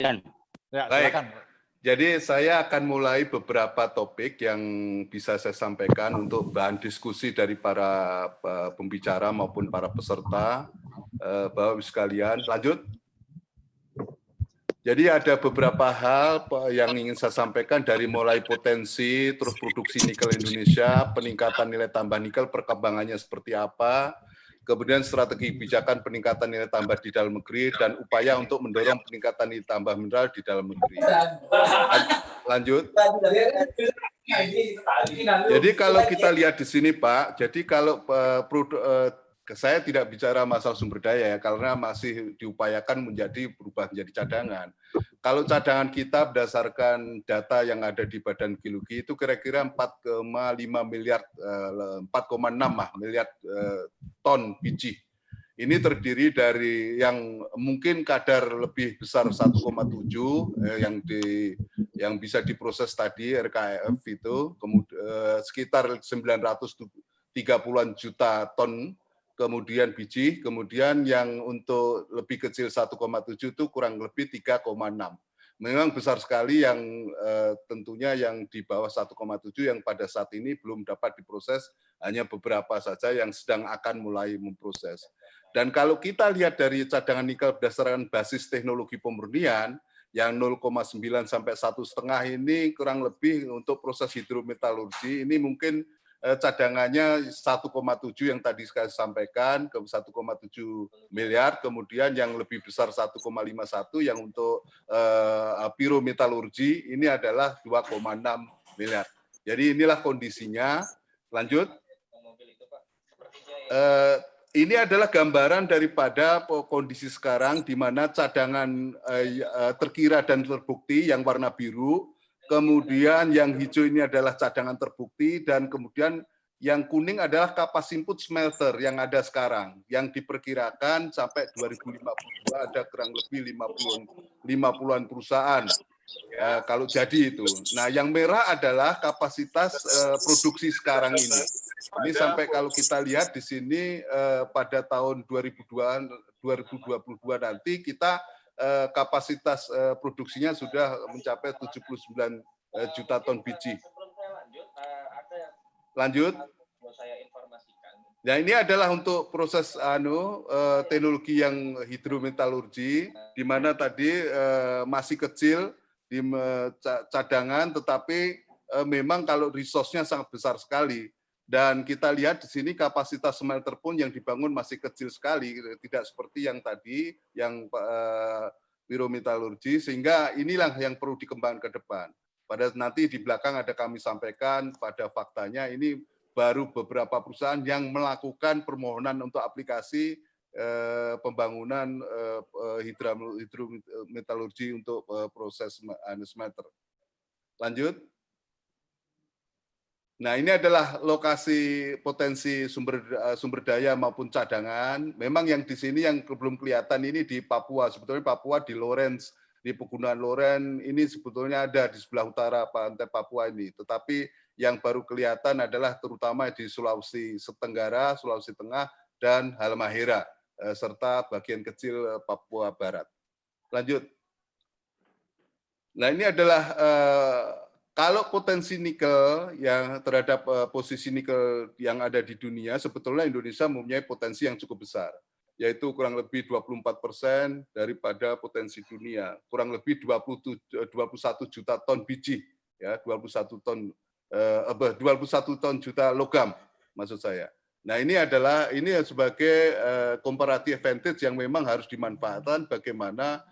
Ya, Baik. silakan. Jadi saya akan mulai beberapa topik yang bisa saya sampaikan untuk bahan diskusi dari para pembicara maupun para peserta. Bapak-Ibu sekalian, lanjut. Jadi ada beberapa hal yang ingin saya sampaikan dari mulai potensi, terus produksi nikel Indonesia, peningkatan nilai tambah nikel, perkembangannya seperti apa, kemudian strategi kebijakan peningkatan nilai tambah di dalam negeri, dan upaya untuk mendorong peningkatan nilai tambah mineral di dalam negeri. Lanjut. Jadi kalau kita lihat di sini Pak, jadi kalau saya tidak bicara masalah sumber daya ya, karena masih diupayakan berubah menjadi cadangan. Kalau cadangan kita berdasarkan data yang ada di Badan Geologi itu kira-kira 4,5 miliar, 4,6 miliar ton biji. Ini terdiri dari yang mungkin kadar lebih besar 1,7 yang bisa diproses tadi RKEF itu, kemudian sekitar 930-an juta ton kemudian biji, kemudian yang untuk lebih kecil 1,7 itu kurang lebih 3,6. Memang besar sekali yang tentunya yang di bawah 1,7 yang pada saat ini belum dapat diproses, hanya beberapa saja yang sedang akan mulai memproses. Dan kalau kita lihat dari cadangan nikel berdasarkan basis teknologi pemurnian, yang 0,9 sampai 1,5 ini kurang lebih untuk proses hidrometalurgi, ini mungkin cadangannya 1,7 yang tadi saya sampaikan, ke 1,7 miliar, kemudian yang lebih besar 1,51 yang untuk pirometalurgi, ini adalah 2,6 miliar. Jadi inilah kondisinya. Lanjut. Ini adalah gambaran daripada kondisi sekarang di mana cadangan terkira dan terbukti yang warna biru, kemudian yang hijau ini adalah cadangan terbukti, dan kemudian yang kuning adalah kapas input smelter yang ada sekarang, yang diperkirakan sampai 2052 ada kurang lebih 50-an perusahaan. Kalau jadi itu. Nah, yang merah adalah kapasitas produksi sekarang ini. Ini sampai kalau kita lihat di sini pada tahun 2022 nanti kita kapasitas produksinya sudah mencapai 79 juta ton biji. Lanjut. Nah, ini adalah untuk proses teknologi yang hidrometalurgi, di mana tadi masih kecil di cadangan, tetapi memang kalau resource-nya sangat besar sekali. Dan kita lihat di sini kapasitas smelter pun yang dibangun masih kecil sekali, tidak seperti yang tadi, yang pirometalurgi, sehingga inilah yang perlu dikembangkan ke depan. Pada nanti di belakang ada kami sampaikan pada faktanya, ini baru beberapa perusahaan yang melakukan permohonan untuk aplikasi pembangunan hidrometalurgi untuk proses smelter. Lanjut. Nah, ini adalah lokasi potensi sumber daya maupun cadangan. Memang yang di sini yang belum kelihatan ini di Papua. Sebetulnya Papua di Lawrence, di Pegunungan Lawrence ini sebetulnya ada di sebelah utara pantai Papua ini. Tetapi yang baru kelihatan adalah terutama di Sulawesi Tenggara, Sulawesi Tengah, dan Halmahera, serta bagian kecil Papua Barat. Lanjut. Nah, ini adalah kalau potensi nikel yang terhadap posisi nikel yang ada di dunia, sebetulnya Indonesia mempunyai potensi yang cukup besar, yaitu kurang lebih 24% daripada potensi dunia, kurang lebih 21 juta ton biji, ya 21 ton juta logam, maksud saya. Nah, ini sebagai comparative advantage yang memang harus dimanfaatkan bagaimana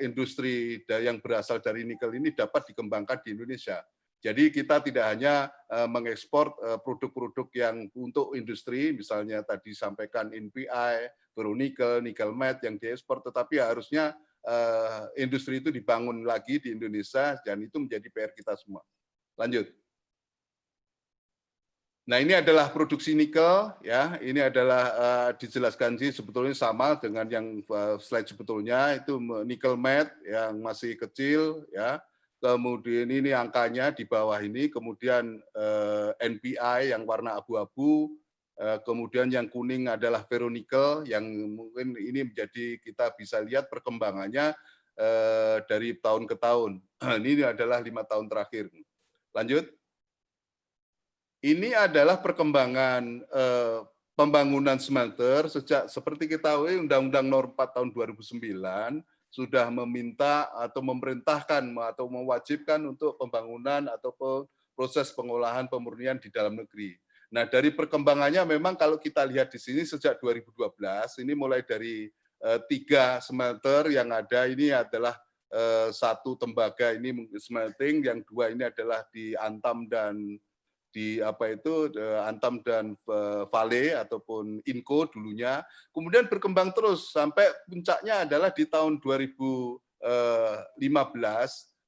industri yang berasal dari nikel ini dapat dikembangkan di Indonesia. Jadi kita tidak hanya mengekspor produk-produk yang untuk industri, misalnya tadi sampaikan NPI, ferronikel, nikel matte yang diekspor, tetapi harusnya industri itu dibangun lagi di Indonesia, dan itu menjadi PR kita semua. Lanjut. Nah, ini adalah produksi nikel, ya. Ini adalah dijelaskan sih sebetulnya sama dengan yang slide sebetulnya, itu nikel matte yang masih kecil, ya. Kemudian ini angkanya di bawah ini, kemudian NPI yang warna abu-abu, kemudian yang kuning adalah ferronikel yang mungkin ini menjadi kita bisa lihat perkembangannya dari tahun ke tahun. Ini adalah 5 tahun terakhir. Lanjut. Ini adalah perkembangan pembangunan smelter sejak seperti kita tahu Undang-Undang Nomor 4 tahun 2009 sudah meminta atau memerintahkan atau mewajibkan untuk pembangunan atau proses pengolahan pemurnian di dalam negeri. Nah, dari perkembangannya memang kalau kita lihat di sini sejak 2012 ini mulai dari 3 smelter yang ada ini adalah 1 tembaga ini smelting, yang 2 ini adalah di Antam dan di Antam dan Vale ataupun Inco dulunya, kemudian berkembang terus sampai puncaknya adalah di tahun 2015,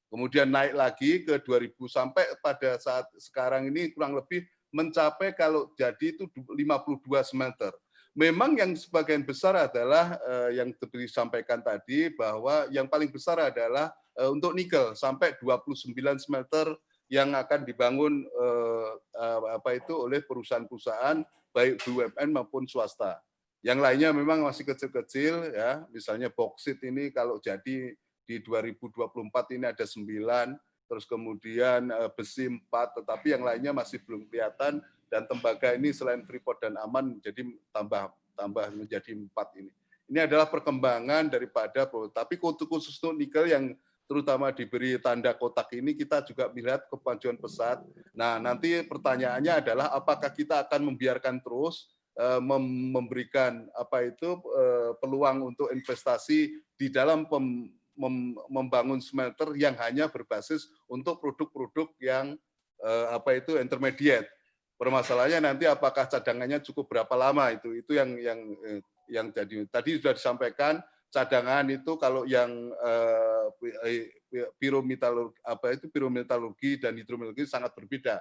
kemudian naik lagi ke 2000 sampai pada saat sekarang ini kurang lebih mencapai kalau jadi itu 52 smelter. Memang yang sebagian besar adalah yang disampaikan tadi bahwa yang paling besar adalah untuk nikel sampai 29 smelter yang akan dibangun oleh perusahaan-perusahaan baik BUMN maupun swasta. Yang lainnya memang masih kecil-kecil ya, misalnya boksit ini kalau jadi di 2024 ini ada 9, terus kemudian besi 4, tetapi yang lainnya masih belum kelihatan, dan tembaga ini selain Freeport dan Aman jadi tambah menjadi 4 ini. Ini adalah perkembangan daripada, tapi khusus untuk nikel yang terutama diberi tanda kotak ini kita juga melihat kemajuan pesat. Nah, nanti pertanyaannya adalah apakah kita akan membiarkan terus memberikan peluang untuk investasi di dalam membangun smelter yang hanya berbasis untuk produk-produk yang intermediate. Permasalahannya nanti apakah cadangannya cukup berapa lama itu yang jadi tadi sudah disampaikan. Cadangan itu kalau yang pirometalurgi dan hidrometalurgi sangat berbeda,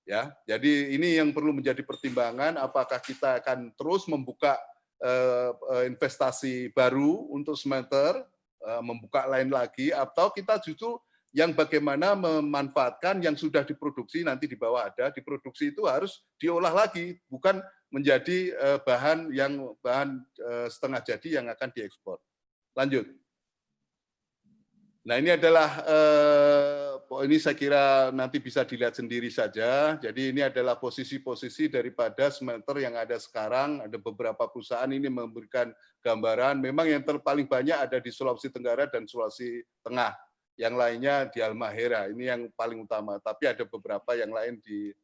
ya. Jadi ini yang perlu menjadi pertimbangan, apakah kita akan terus membuka investasi baru untuk smelter, membuka lain lagi, atau kita justru yang bagaimana memanfaatkan yang sudah diproduksi, nanti di bawah ada diproduksi itu harus diolah lagi, bukan menjadi bahan setengah jadi yang akan diekspor. Lanjut. Nah, ini adalah ini saya kira nanti bisa dilihat sendiri saja. Jadi ini adalah posisi-posisi daripada smelter yang ada sekarang. Ada beberapa perusahaan ini memberikan gambaran. Memang yang paling banyak ada di Sulawesi Tenggara dan Sulawesi Tengah. Yang lainnya di Halmahera. Ini yang paling utama. Tapi ada beberapa yang lain di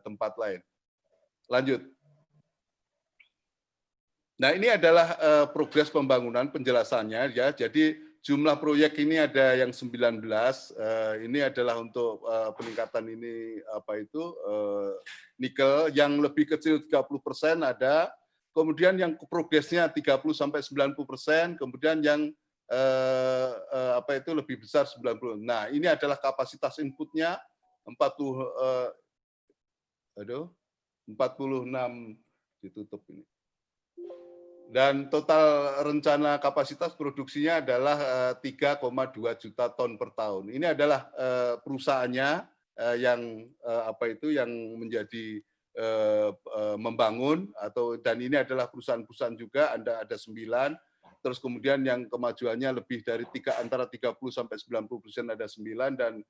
tempat lain. Lanjut. Nah, ini adalah progres pembangunan penjelasannya ya. Jadi jumlah proyek ini ada yang 19. Ini adalah untuk peningkatan ini nikel, yang lebih kecil 30% ada. Kemudian yang progresnya 30 sampai 90%, kemudian yang lebih besar 90. Nah, ini adalah kapasitas inputnya 46 ditutup ini. Dan total rencana kapasitas produksinya adalah 3,2 juta ton per tahun. Ini adalah perusahaannya yang yang menjadi membangun, dan ini adalah perusahaan-perusahaan juga, ada 9. Terus kemudian yang kemajuannya lebih dari antara 30 sampai 90% ada 9, dan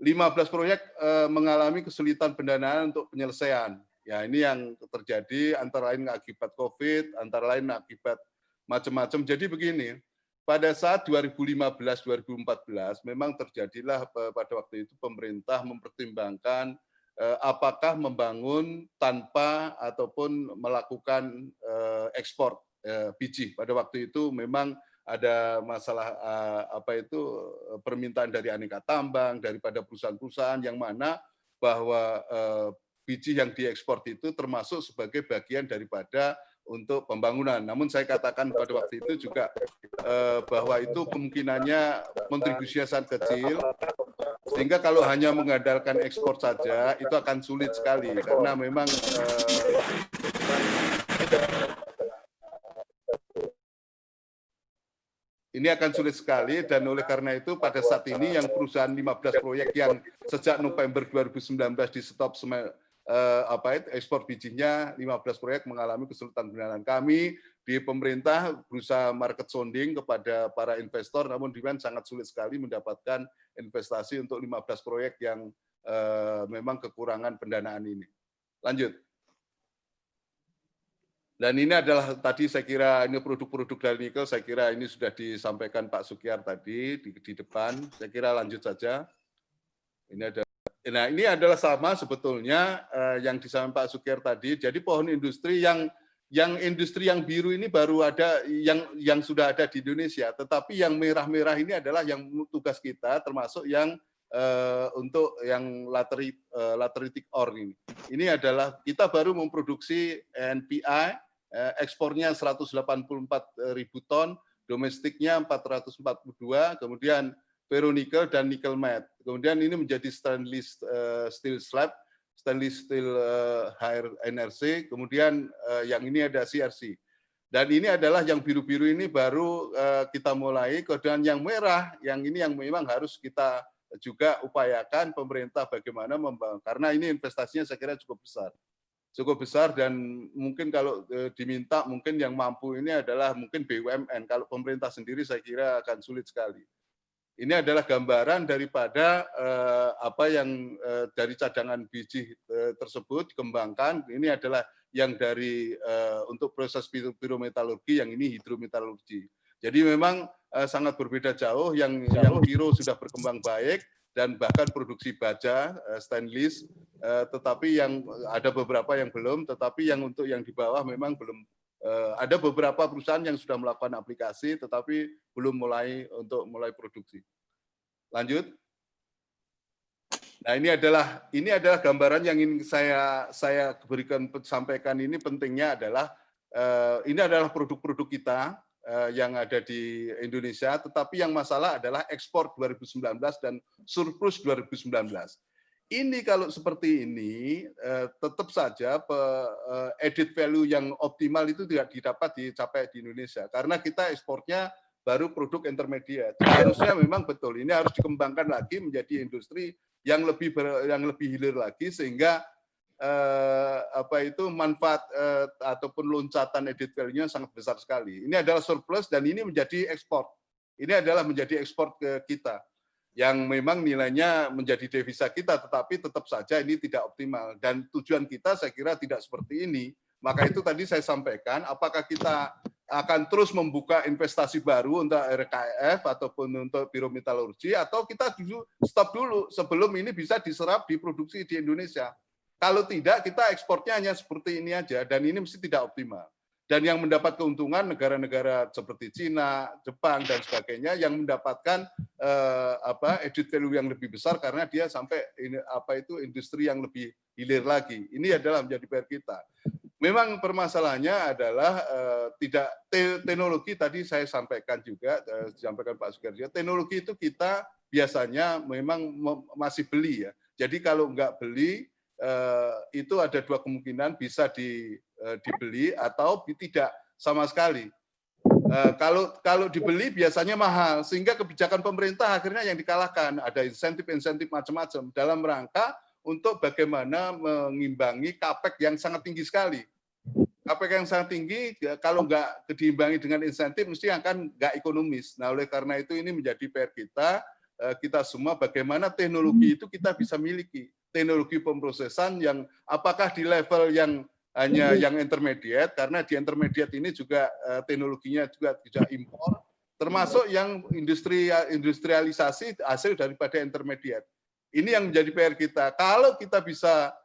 15 proyek mengalami kesulitan pendanaan untuk penyelesaian. Ya, ini yang terjadi antara lain akibat COVID, antara lain akibat macam-macam. Jadi begini, pada saat 2015-2014 memang terjadilah pada waktu itu pemerintah mempertimbangkan apakah membangun tanpa ataupun melakukan ekspor biji. Pada waktu itu memang ada masalah permintaan dari aneka tambang, daripada perusahaan-perusahaan yang mana bahwa biji yang diekspor itu termasuk sebagai bagian daripada untuk pembangunan. Namun saya katakan pada waktu itu juga bahwa itu kemungkinannya kontribusinya sangat kecil, sehingga kalau hanya mengandalkan ekspor saja itu akan sulit sekali, karena memang ini akan sulit sekali, dan oleh karena itu pada saat ini yang perusahaan 15 proyek yang sejak November 2019 di stop ekspor bijinya 15 proyek mengalami kesulitan pendanaan. Kami di pemerintah berusaha market sounding kepada para investor, namun demand sangat sulit sekali mendapatkan investasi untuk 15 proyek yang memang kekurangan pendanaan ini. Lanjut. Dan ini adalah tadi saya kira ini produk-produk dari nikel, saya kira ini sudah disampaikan Pak Sukiyar tadi di depan. Saya kira lanjut saja. Nah, ini adalah sama sebetulnya yang disampaikan Pak Sukiyar tadi. Jadi pohon industri yang industri yang biru ini baru ada yang sudah ada di Indonesia, tetapi yang merah-merah ini adalah yang tugas kita, termasuk yang untuk yang lateritic ore ini. Ini adalah kita baru memproduksi NPI, ekspornya 184.000 ton, domestiknya 442, kemudian ferronikel dan nickel matte. Kemudian ini menjadi stainless steel slab, stainless steel high NRC, kemudian yang ini ada CRC. Dan ini adalah yang biru-biru ini baru kita mulai, kemudian yang merah, yang ini yang memang harus kita juga upayakan pemerintah bagaimana membangun, karena ini investasinya saya kira cukup besar dan mungkin kalau diminta mungkin yang mampu ini adalah mungkin BUMN, kalau pemerintah sendiri saya kira akan sulit sekali. Ini adalah gambaran daripada apa yang dari cadangan biji tersebut dikembangkan. Ini adalah yang dari untuk proses pirometalurgi, yang ini hidrometalurgi. Jadi memang sangat berbeda jauh. Yang piro sudah berkembang baik dan bahkan produksi baja stainless, tetapi yang ada beberapa yang belum. Tetapi yang untuk yang di bawah memang belum. Ada beberapa perusahaan yang sudah melakukan aplikasi, tetapi belum mulai produksi. Lanjut. Nah, ini adalah gambaran yang ingin saya berikan sampaikan. Ini pentingnya adalah ini adalah produk-produk kita yang ada di Indonesia, tetapi yang masalah adalah ekspor 2019 dan surplus 2019. Ini kalau seperti ini tetap saja added value yang optimal itu tidak dicapai di Indonesia karena kita ekspornya baru produk intermediate. Harusnya memang betul ini harus dikembangkan lagi menjadi industri yang lebih hilir lagi sehingga manfaat ataupun loncatan added value-nya sangat besar sekali. Ini adalah surplus dan ini menjadi ekspor. Ini adalah menjadi ekspor ke kita yang memang nilainya menjadi devisa kita, tetapi tetap saja ini tidak optimal. Dan tujuan kita saya kira tidak seperti ini. Maka itu tadi saya sampaikan, apakah kita akan terus membuka investasi baru untuk RKEF ataupun untuk pirometalurgi, atau kita dulu stop dulu sebelum ini bisa diserap diproduksi di Indonesia. Kalau tidak, kita ekspornya hanya seperti ini aja, dan ini mesti tidak optimal. Dan yang mendapat keuntungan negara-negara seperti Cina, Jepang, dan sebagainya, yang mendapatkan added value yang lebih besar karena dia sampai industri yang lebih hilir lagi. Ini adalah menjadi PR kita. Memang permasalahannya adalah tidak teknologi tadi saya sampaikan juga, disampaikan Pak Sukiyar, teknologi itu kita biasanya memang masih beli ya. Jadi kalau nggak beli, itu ada dua kemungkinan, bisa dibeli atau tidak sama sekali. Kalau dibeli biasanya mahal, sehingga kebijakan pemerintah akhirnya yang dikalahkan. Ada insentif-insentif macam-macam dalam rangka untuk bagaimana mengimbangi capex yang sangat tinggi sekali. Capex yang sangat tinggi, kalau nggak diimbangi dengan insentif, mesti akan nggak ekonomis. Nah, oleh karena itu ini menjadi PR kita semua, bagaimana teknologi itu kita bisa miliki. Teknologi pemrosesan yang apakah di level yang hanya yang intermediate, karena di intermediate ini juga teknologinya juga tidak impor, termasuk yang industrialisasi hasil daripada intermediate. Ini yang menjadi PR kita. Kalau kita bisa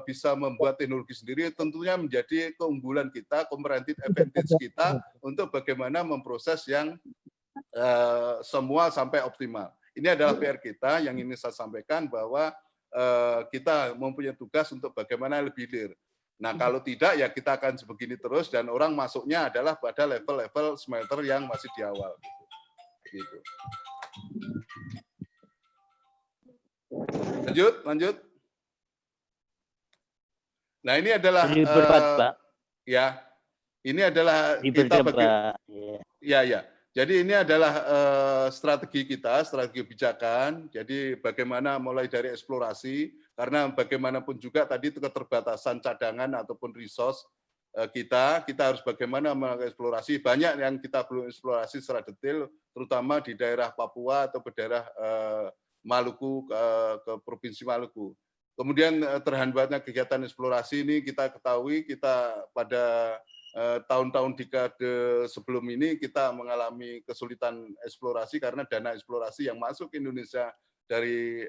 bisa membuat teknologi sendiri, tentunya menjadi keunggulan kita, comparative advantage kita untuk bagaimana memproses yang semua sampai optimal. Ini adalah PR kita yang ingin saya sampaikan, bahwa kita mempunyai tugas untuk bagaimana lebih hilir. Nah, kalau tidak ya kita akan sebegini terus dan orang masuknya adalah pada level-level smelter yang masih di awal. Gitu. Lanjut. Nah, ini adalah ya. Ini adalah kita ya. Jadi ini adalah strategi kita, strategi kebijakan. Jadi bagaimana mulai dari eksplorasi, Karena bagaimanapun juga tadi itu keterbatasan cadangan ataupun resource kita harus bagaimana mengeksplorasi. Banyak yang kita belum eksplorasi secara detail, terutama di daerah Papua atau ke daerah Maluku, ke Provinsi Maluku. Kemudian terhambatnya kegiatan eksplorasi ini kita ketahui kita pada tahun-tahun dekade sebelum ini kita mengalami kesulitan eksplorasi karena dana eksplorasi yang masuk ke Indonesia dari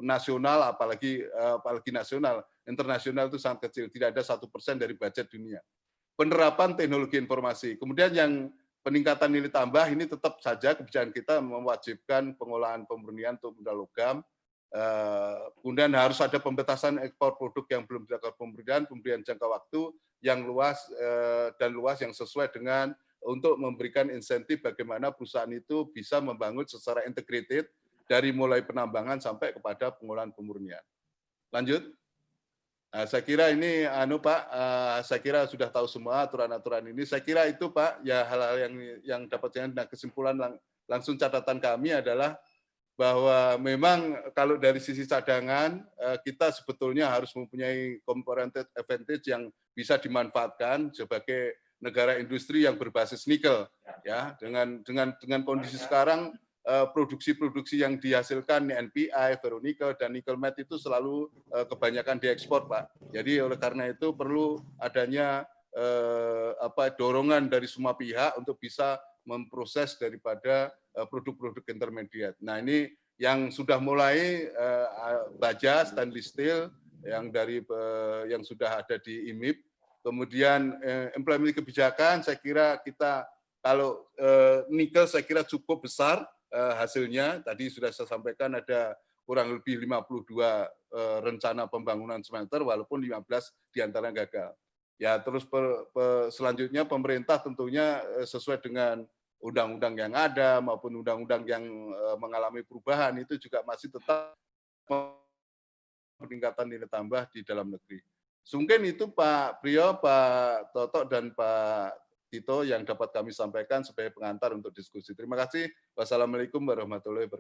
nasional, apalagi nasional, internasional itu sangat kecil, tidak ada 1% dari budget dunia. Penerapan teknologi informasi, kemudian yang peningkatan nilai tambah ini tetap saja kebijakan kita mewajibkan pengolahan pemurnian untuk benda logam. Kemudian harus ada pembatasan ekspor produk yang belum dilakukan pemberian jangka waktu yang luas dan luas yang sesuai dengan untuk memberikan insentif bagaimana perusahaan itu bisa membangun secara integrated dari mulai penambangan sampai kepada pengolahan pemurnian. Lanjut. Nah, saya kira ini Pak, saya kira sudah tahu semua aturan-aturan ini. Saya kira itu Pak, ya hal-hal yang dapat nah, kesimpulan langsung catatan kami adalah bahwa memang kalau dari sisi cadangan kita sebetulnya harus mempunyai comparative advantage yang bisa dimanfaatkan sebagai negara industri yang berbasis nikel ya dengan kondisi sekarang produksi-produksi yang dihasilkan NPI, ferronikel dan nikel matte itu selalu kebanyakan diekspor Pak. Jadi oleh karena itu perlu adanya dorongan dari semua pihak untuk bisa memproses daripada produk-produk intermediate. Nah ini yang sudah mulai baja, stainless steel yang sudah ada di IMIP. Kemudian implementasi kebijakan, saya kira kita kalau nikel saya kira cukup besar hasilnya. Tadi sudah saya sampaikan ada kurang lebih 52 rencana pembangunan smelter, walaupun 15 diantaranya gagal. Ya terus selanjutnya pemerintah tentunya sesuai dengan undang-undang yang ada maupun undang-undang yang mengalami perubahan itu juga masih tetap peningkatan nilai tambah di dalam negeri. Mungkin itu Pak Priyo, Pak Toto, dan Pak Tito yang dapat kami sampaikan sebagai pengantar untuk diskusi. Terima kasih. Wassalamualaikum warahmatullahi wabarakatuh.